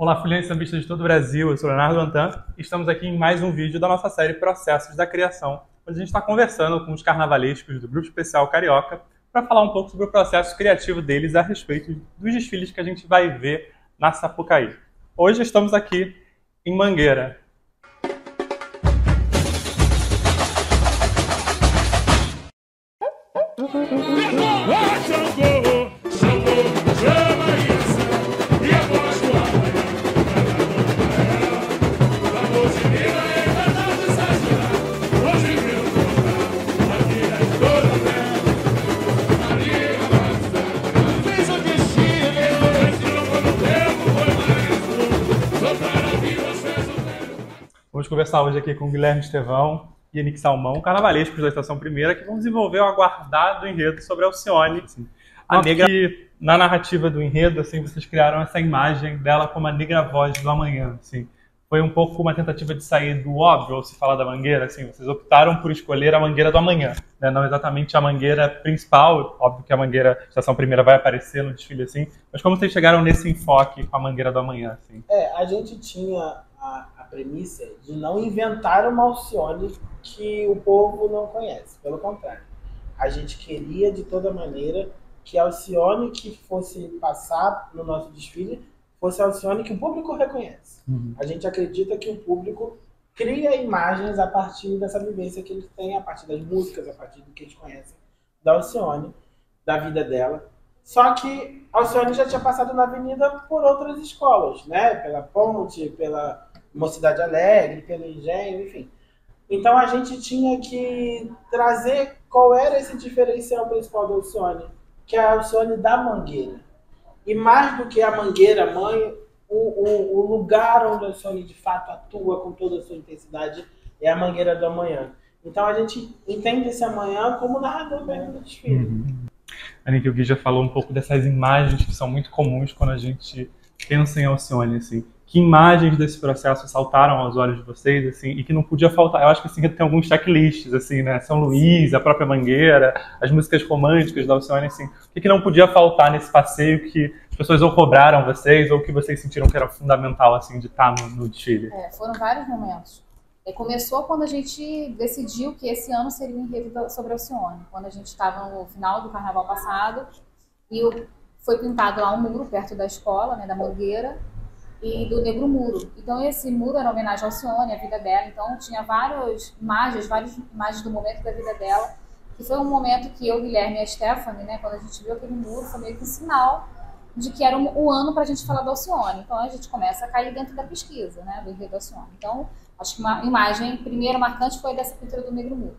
Olá, filiantes sambistas de todo o Brasil, eu sou Leonardo Antan e estamos aqui em mais um vídeo da nossa série Processos da Criação, onde a gente está conversando com os carnavalescos do Grupo Especial Carioca para falar um pouco sobre o processo criativo deles a respeito dos desfiles que a gente vai ver na Sapucaí. Hoje estamos aqui em Mangueira. Vamos conversar hoje aqui com o Guilherme Estevão e Henrique Salmão, carnavalescos da Estação Primeira, que vão desenvolver o aguardado enredo sobre Alcione, a negra. Que, na narrativa do enredo, assim, vocês criaram essa imagem dela como a negra voz do amanhã. Assim. Foi um pouco uma tentativa de sair do óbvio ao se falar da Mangueira. Assim, vocês optaram por escolher a Mangueira do amanhã, né? Não exatamente a Mangueira principal. Óbvio que a Mangueira Estação Primeira vai aparecer no desfile, assim. Mas como vocês chegaram nesse enfoque com a Mangueira do amanhã? Assim? A gente tinha a premissa de não inventar uma Alcione que o povo não conhece. Pelo contrário, a gente queria de toda maneira que a Alcione que fosse passar no nosso desfile fosse a Alcione que o público reconhece. A gente acredita que o público cria imagens a partir dessa vivência que eles têm, a partir das músicas, a partir do que eles conhecem da Alcione, da vida dela. Só que a Alcione já tinha passado na avenida por outras escolas, né? Pela Ponte, pela Mocidade Alegre, pelo Engenho, enfim. Então a gente tinha que trazer qual era esse diferencial principal da Alcione, que é a Alcione da Mangueira. E mais do que a Mangueira mãe, o lugar onde a Alcione de fato atua com toda a sua intensidade é a Mangueira do amanhã. Então a gente entende esse amanhã como narrador mesmo do desfile. Henrique, o Gui já falou um pouco dessas imagens que são muito comuns quando a gente pensa em Alcione, assim. Que imagens desse processo saltaram aos olhos de vocês, assim, e que não podia faltar? Eu acho que assim, tem alguns checklists, assim, né? São Luís, a própria Mangueira, as músicas românticas da Alcione, assim. O que não podia faltar nesse passeio que as pessoas ou cobraram vocês, ou que vocês sentiram que era fundamental, assim, de estar no desfile? Foram vários momentos. Começou quando a gente decidiu que esse ano seria um enredo sobre Alcione. Quando a gente estava no final do carnaval passado, e foi pintado lá um muro perto da escola, né, da Mangueira, e do Negro Muro. Então esse muro era homenagem a Alcione, a vida dela. Então tinha várias imagens do momento da vida dela, que foi um momento que eu, Guilherme e a Stephanie, né, quando a gente viu aquele muro, foi meio que um sinal de que era o ano para a gente falar da Alcione. Então a gente começa a cair dentro da pesquisa, né, do enredo da Alcione. Então acho que uma imagem primeira marcante foi dessa pintura do Negro Muro.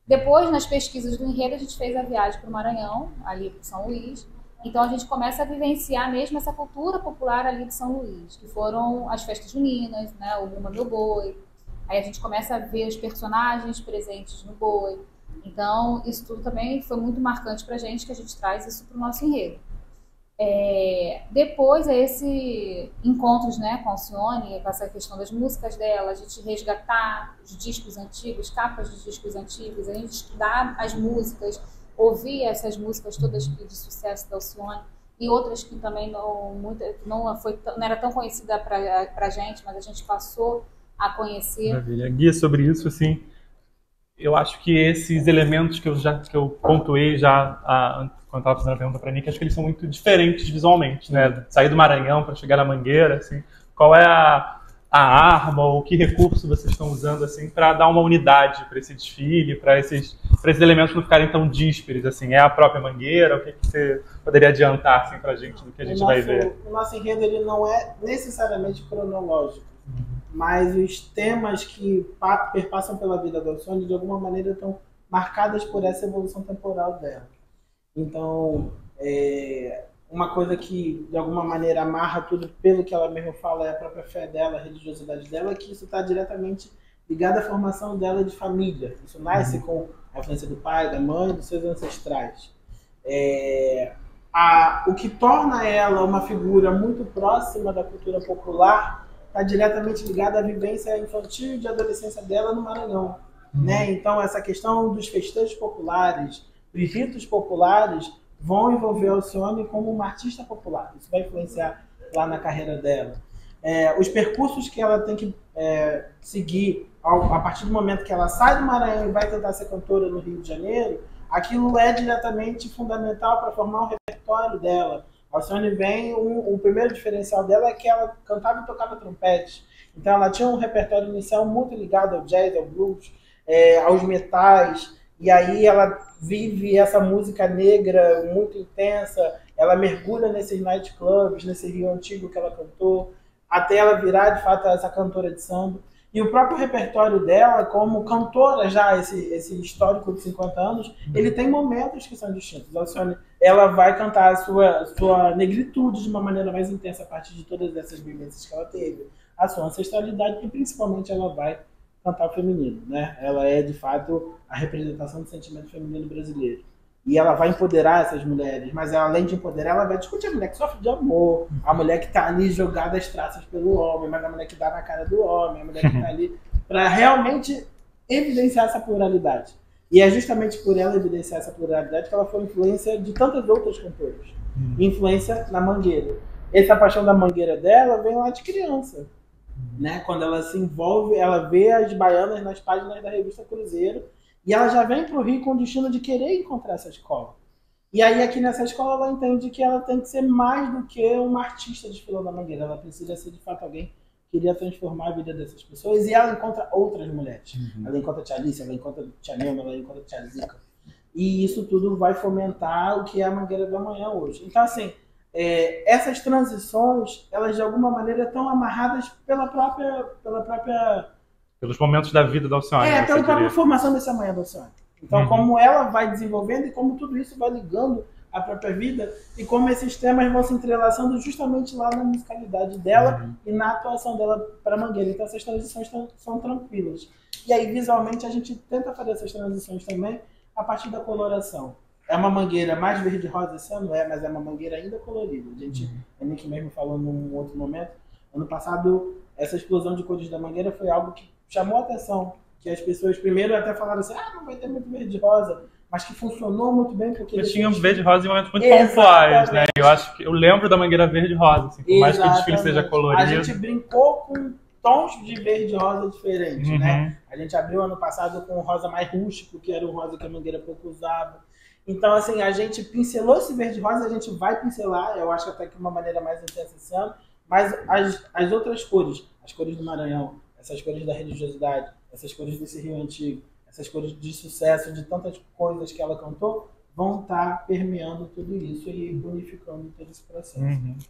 Depois, nas pesquisas do enredo, a gente fez a viagem para o Maranhão, ali para São Luís. Então a gente começa a vivenciar mesmo essa cultura popular ali de São Luís, que foram as festas juninas, né, o Bumba Meu Boi. Aí a gente começa a ver os personagens presentes no boi. Então isso tudo também foi muito marcante pra gente, que a gente traz isso pro nosso enredo. Depois esse encontros, né, com a Alcione, com essa questão das músicas dela, a gente resgatar os discos antigos, capas dos discos antigos, a gente estudar as músicas, ouvir essas músicas todas de sucesso da Alcione e outras que também não era tão conhecida pra gente, mas a gente passou a conhecer. Maravilha. Guia, sobre isso, assim, eu acho que esses elementos que eu pontuei já quando estava fazendo a pergunta para a Nick, acho que eles são muito diferentes visualmente, né? Sair do Maranhão para chegar na Mangueira, assim, qual é a arma ou que recurso vocês estão usando, assim, para dar uma unidade para esse desfile, para esses elementos não ficarem tão díspares, assim? É a própria Mangueira? O que você poderia adiantar, assim, para a gente do que a gente vai ver? O nosso enredo ele não é necessariamente cronológico, mas os temas que perpassam pela vida da Alcione, de alguma maneira, estão marcadas por essa evolução temporal dela. Então, uma coisa que, de alguma maneira, amarra tudo pelo que ela mesma fala, é a própria fé dela, a religiosidade dela, que isso está diretamente ligado à formação dela de família. Isso nasce com a influência do pai, da mãe, dos seus ancestrais. O que torna ela uma figura muito próxima da cultura popular está diretamente ligado à vivência infantil e de adolescência dela no Maranhão. Né? Então, essa questão dos festejos populares, dos ritos populares, vão envolver a Alcione como uma artista popular. Isso vai influenciar lá na carreira dela. os percursos que ela tem que seguir a partir do momento que ela sai do Maranhão e vai tentar ser cantora no Rio de Janeiro, aquilo é diretamente fundamental para formar o repertório dela. A Alcione vem, o primeiro diferencial dela é que ela cantava e tocava trompete. Então ela tinha um repertório inicial muito ligado ao jazz, ao blues, aos metais, e aí ela vive essa música negra muito intensa, ela mergulha nesses nightclubs, nesse Rio Antigo que ela cantou, até ela virar de fato essa cantora de samba. E o próprio repertório dela, como cantora já, esse histórico de 50 anos, ele tem momentos que são distintos. A Alcione, ela vai cantar a sua negritude de uma maneira mais intensa a partir de todas essas vivências que ela teve, a sua ancestralidade, e principalmente ela vai cantar o feminino, né? Ela é, de fato, a representação do sentimento feminino brasileiro. E ela vai empoderar essas mulheres, mas ela, além de empoderar, ela vai discutir a mulher que sofre de amor, a mulher que está ali jogada às traças pelo homem, mas a mulher que dá na cara do homem, a mulher que está ali para realmente evidenciar essa pluralidade. E é justamente por ela evidenciar essa pluralidade que ela foi influência de tantas outras cantoras. Influência na Mangueira. Essa paixão da Mangueira dela vem lá de criança. Né? Quando ela se envolve, ela vê as baianas nas páginas da revista Cruzeiro, e ela já vem para o Rio com o destino de querer encontrar essa escola. E aí aqui nessa escola ela entende que ela tem que ser mais do que uma artista desfilando na Mangueira. Ela precisa ser de fato alguém que iria transformar a vida dessas pessoas. E ela encontra outras mulheres. Ela encontra a Tia Alice, ela encontra a Tia Nilma, ela encontra a Tia Zica. E isso tudo vai fomentar o que é a Mangueira do Amanhã hoje. Então assim, essas transições, elas de alguma maneira estão amarradas pela própria pelos momentos da vida da Alcione. Pela própria formação desse amanhã da Alcione. Então, como ela vai desenvolvendo e como tudo isso vai ligando a própria vida e como esses temas vão se entrelaçando justamente lá na musicalidade dela e na atuação dela para Mangueira. Então, essas transições são tranquilas. E aí, visualmente, a gente tenta fazer essas transições também a partir da coloração. É uma mangueira mais verde-rosa esse ano? Mas é uma mangueira ainda colorida. A Nick mesmo falou num outro momento. Ano passado, essa explosão de cores da mangueira foi algo que chamou a atenção, que as pessoas primeiro até falaram assim, não vai ter muito verde-rosa, mas que funcionou muito bem porque... Mas tinha verde-rosa em momentos muito pontuais, né? Eu lembro da mangueira verde-rosa, assim, por mais que o desfile seja colorido. A gente brincou com tons de verde-rosa diferentes, né? A gente abriu ano passado com o rosa mais rústico, que era um rosa que a mangueira pouco usava. Então, assim, a gente pincelou esse verde-rosa, a gente vai pincelar, eu acho até que de uma maneira mais intensa esse ano, mas as outras cores, as cores do Maranhão, essas cores da religiosidade, essas cores desse Rio Antigo, essas cores de sucesso, de tantas coisas que ela cantou, vão estar permeando tudo isso e bonificando todo esse processo.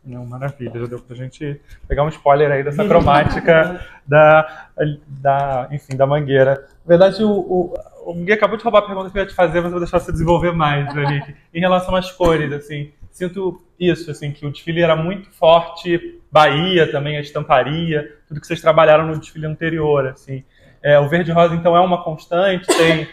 Não, maravilha, já deu pra gente pegar um spoiler aí dessa cromática da mangueira. Na verdade, o Miguel acabou de roubar a pergunta que eu ia te fazer, mas eu vou deixar você desenvolver mais, Nick. Em relação às cores, assim, sinto isso, assim, que o desfile era muito forte, Bahia também, a estamparia, tudo que vocês trabalharam no desfile anterior, assim. O verde-rosa, então, é uma constante, tem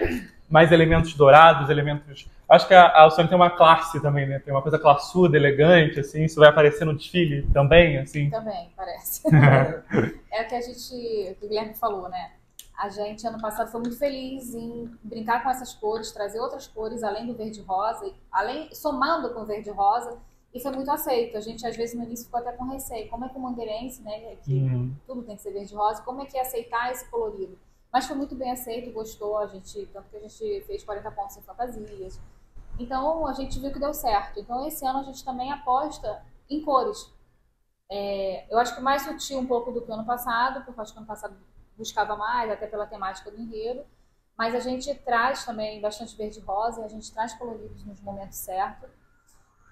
mais elementos dourados, elementos... Acho que a Alcione tem uma classe também, né? Tem uma coisa classuda, elegante, assim, isso vai aparecer no desfile também, assim? Também, parece. É o que o Guilherme falou, né? A gente, ano passado, foi muito feliz em brincar com essas cores, trazer outras cores, além do verde-rosa, somando com o verde-rosa, e foi muito aceito. A gente, às vezes, no início ficou até com receio. Como é que o mangueirense, né, que tudo tem que ser verde-rosa, como é que é aceitar esse colorido? Mas foi muito bem aceito, gostou, tanto que a gente fez 40 pontos em fantasias. Então, a gente viu que deu certo. Então, esse ano a gente também aposta em cores. Eu acho que mais sutil um pouco do que o ano passado, porque eu acho que o ano passado buscava mais, até pela temática do enredo. Mas a gente traz também bastante verde-rosa, a gente traz coloridos nos momentos certos.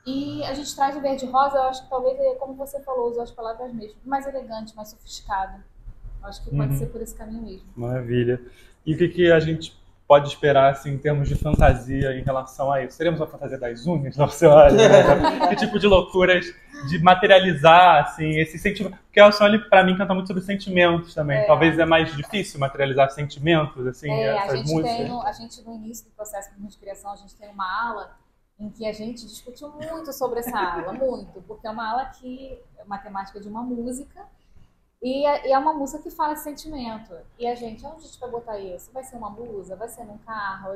E a gente traz o verde-rosa, eu acho que talvez, como você falou, usou as palavras mesmo, mais elegante, mais sofisticado. Eu acho que pode ser por esse caminho mesmo. Maravilha. E o que a gente pode esperar, assim, em termos de fantasia em relação a isso? Teremos uma fantasia das unhas, não sei, que tipo de loucuras de materializar, assim, esse sentimento? Porque a Alcione, para mim, canta muito sobre sentimentos também. Talvez é mais difícil materializar sentimentos, assim, essas músicas. A gente, no início do processo de criação, a gente tem uma ala em que a gente discutiu muito sobre essa ala, muito, porque é uma ala que é uma temática de uma música, e é uma música que fala de sentimento. E a gente, onde a gente vai botar isso? Vai ser uma blusa? Vai ser num carro?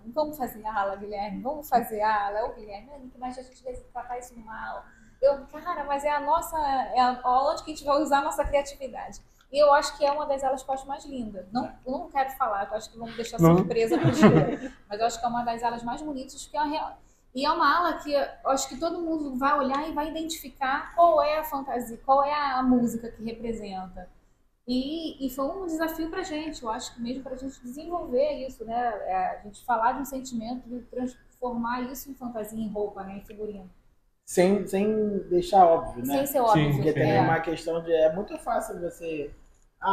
Vamos fazer ala, Guilherme? Vamos fazer ala? É o Guilherme, mas a gente vai tratar isso numa ala. Cara, mas é a nossa, onde que a gente vai usar a nossa criatividade. E eu acho que é uma das alas que eu acho mais linda. Não, eu não quero falar, eu acho que vamos deixar surpresa pro dia. Mas eu acho que é uma das alas mais bonitas, que é e é uma ala que eu acho que todo mundo vai olhar e vai identificar qual é a fantasia, qual é a música que representa. E foi um desafio pra gente, eu acho que mesmo pra gente desenvolver isso, né? A gente falar de um sentimento e transformar isso em fantasia, em roupa, né? Em figurino. Sem deixar óbvio, né? Sem ser óbvio. Porque tem uma questão de... É muito fácil você...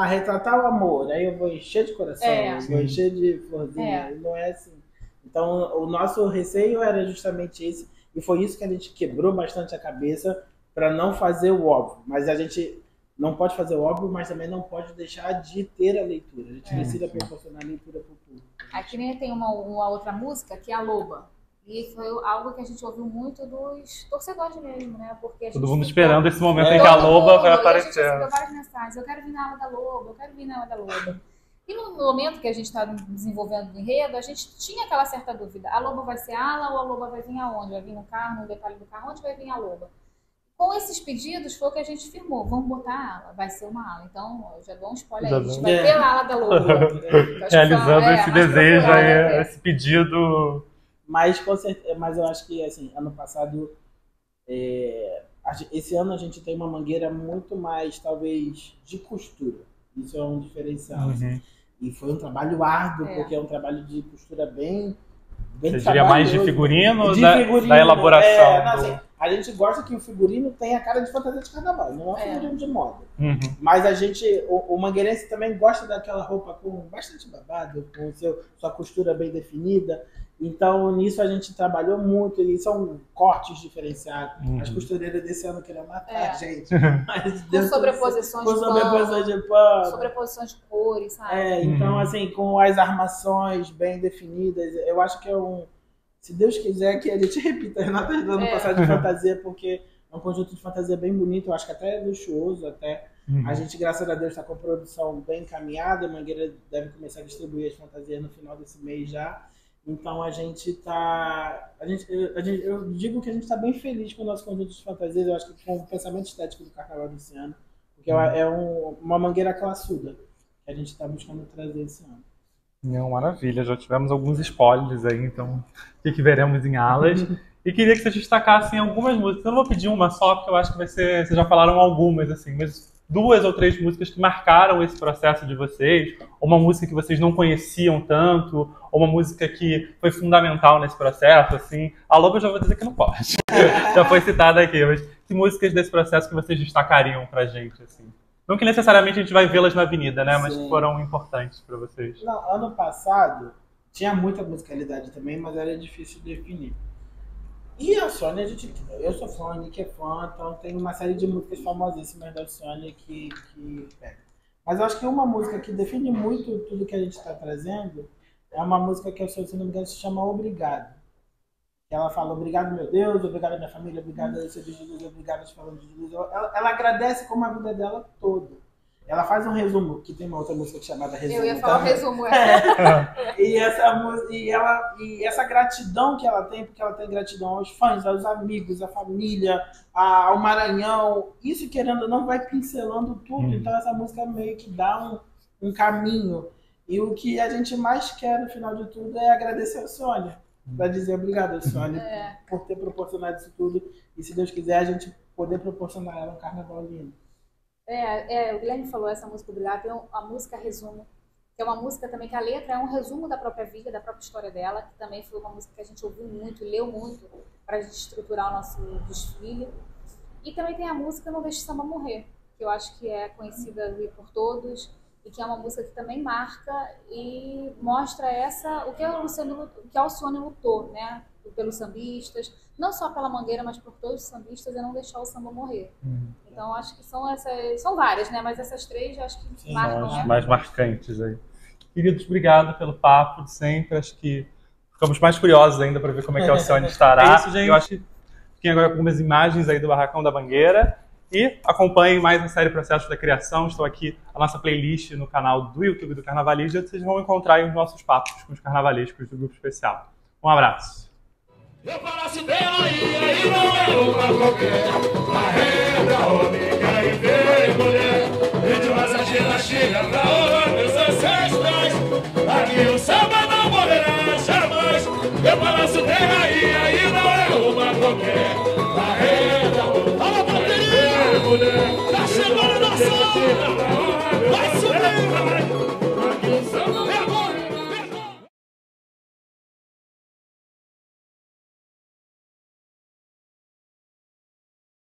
retratar o amor, aí eu vou encher de coração, vou encher de florzinha, não é assim. Então, o nosso receio era justamente esse, e foi isso que a gente quebrou bastante a cabeça para não fazer o óbvio. Mas a gente não pode fazer o óbvio, mas também não pode deixar de ter a leitura. A gente precisa proporcionar a leitura para o público. Aqui nem tem uma outra música, que é a Loba. E foi algo que a gente ouviu muito dos torcedores mesmo, né? Porque a gente todo mundo esperando esse momento em que a Loba vai aparecer. A gente recebeu várias mensagens, eu quero vir na ala da Loba, eu quero vir na ala da Loba. E no momento que a gente está desenvolvendo o enredo, a gente tinha aquela certa dúvida. A Loba vai ser ala ou a Loba vai vir aonde? Vai vir no carro, no detalhe do carro? Onde vai vir a Loba? Com esses pedidos foi o que a gente firmou. Vamos botar a ala, vai ser uma ala. Então, eu já dou um spoiler aí, a gente vai ter a ala da Loba. Realizando esse desejo aí, esse pedido... Mas eu acho que, assim, ano passado, esse ano a gente tem uma mangueira muito mais, talvez, de costura. Isso é um diferencial. Assim. E foi um trabalho árduo, porque é um trabalho de costura bem você diria mais de figurino ou da elaboração? Não, assim, a gente gosta que o figurino tenha a cara de fantasia de carnaval, não é um figurino de moda. Mas a gente, o mangueirense também gosta daquela roupa com bastante babado, com sua costura bem definida. Então, nisso a gente trabalhou muito, e são cortes diferenciados. As costureiras desse ano queriam matar a gente. Mas com sobreposições de pano. Sobreposições de cores, sabe? Então, assim, com as armações bem definidas, eu acho que se Deus quiser, que a gente repita a Renata do ano passado de fantasia, porque é um conjunto de fantasia bem bonito, eu acho que até luxuoso, até. A gente, graças a Deus, está com a produção bem encaminhada, a Mangueira deve começar a distribuir as fantasias no final desse mês já. Então a gente tá. Eu digo que a gente está bem feliz com o nosso conjunto de fantasias, eu acho que com o pensamento estético do carnaval desse ano, porque é uma mangueira classuda que a gente está buscando trazer esse ano. Não, maravilha, já tivemos alguns spoilers aí, então o que veremos em alas. E queria que vocês destacassem algumas músicas. Eu não vou pedir uma só, porque eu acho que vai ser. Vocês já falaram algumas, assim, mas 2 ou 3 músicas que marcaram esse processo de vocês, ou uma música que vocês não conheciam tanto, ou uma música que foi fundamental nesse processo, assim. A Loba eu já vou dizer que não pode. Já foi citada aqui, mas que músicas desse processo que vocês destacariam pra gente, assim? Não que necessariamente a gente vai vê-las na avenida, né? Mas que foram importantes pra vocês. Não, ano passado tinha muita musicalidade também, mas era difícil de definir. E a Sônia, eu sou fã, a Nick é fã, então tem uma série de músicas famosíssimas da Sônia que pega. Mas eu acho que uma música que define muito tudo que a gente está trazendo é uma música que, se não me engano, se chama Obrigado. Ela fala, obrigado, meu Deus, obrigado, minha família, obrigado a esse de Jesus, obrigado a te falando de Jesus. Ela agradece como a vida dela toda. Ela faz um resumo, que tem uma outra música chamada Resumo. Eu ia falar o resumo, E essa gratidão que ela tem, porque ela tem gratidão aos fãs, aos amigos, à família, ao Maranhão. Isso, querendo ou não, vai pincelando tudo. Então essa música meio que dá um caminho. E o que a gente mais quer, no final de tudo, é agradecer a Sônia. Para dizer obrigado, Sônia, por ter proporcionado isso tudo. E se Deus quiser, a gente poder proporcionar ela um carnaval lindo. O Guilherme falou essa música Obrigado, tem a música Resumo, que é uma música também que a letra é um resumo da própria vida, da própria história dela, que também foi uma música que a gente ouviu muito, leu muito, para a gente estruturar o nosso desfile. E também tem a música Não Deixe o Samba Morrer, que eu acho que é conhecida por todos, e que é uma música que também marca e mostra o que a Alcione lutou, né? Pelos sambistas, não só pela Mangueira, mas por todos os sambistas, é não deixar o samba morrer. Então acho que são várias, né? Mas essas 3 eu acho que marcam. São as mais marcantes aí. Queridos, obrigado pelo papo de sempre. Acho que ficamos mais curiosos ainda para ver como é que a Alcione estará. Isso, gente. Eu acho que fiquem agora com algumas imagens aí do Barracão da Mangueira. E acompanhem mais a série Processos da Criação. Estou aqui, a nossa playlist no canal do YouTube do Carnavalesco. Vocês vão encontrar aí os nossos papos com os carnavalescos do Grupo Especial. Um abraço. Eu palácio dela aí não é uma qualquer. Arreda, homem, e vem mulher. E de Mazagina chega pra honrar meus ancestrais. Aqui o samba não morrerá jamais. Eu palácio dela aí não é uma qualquer. Arreda, homem, e vem mulher. Tá chegando na sala.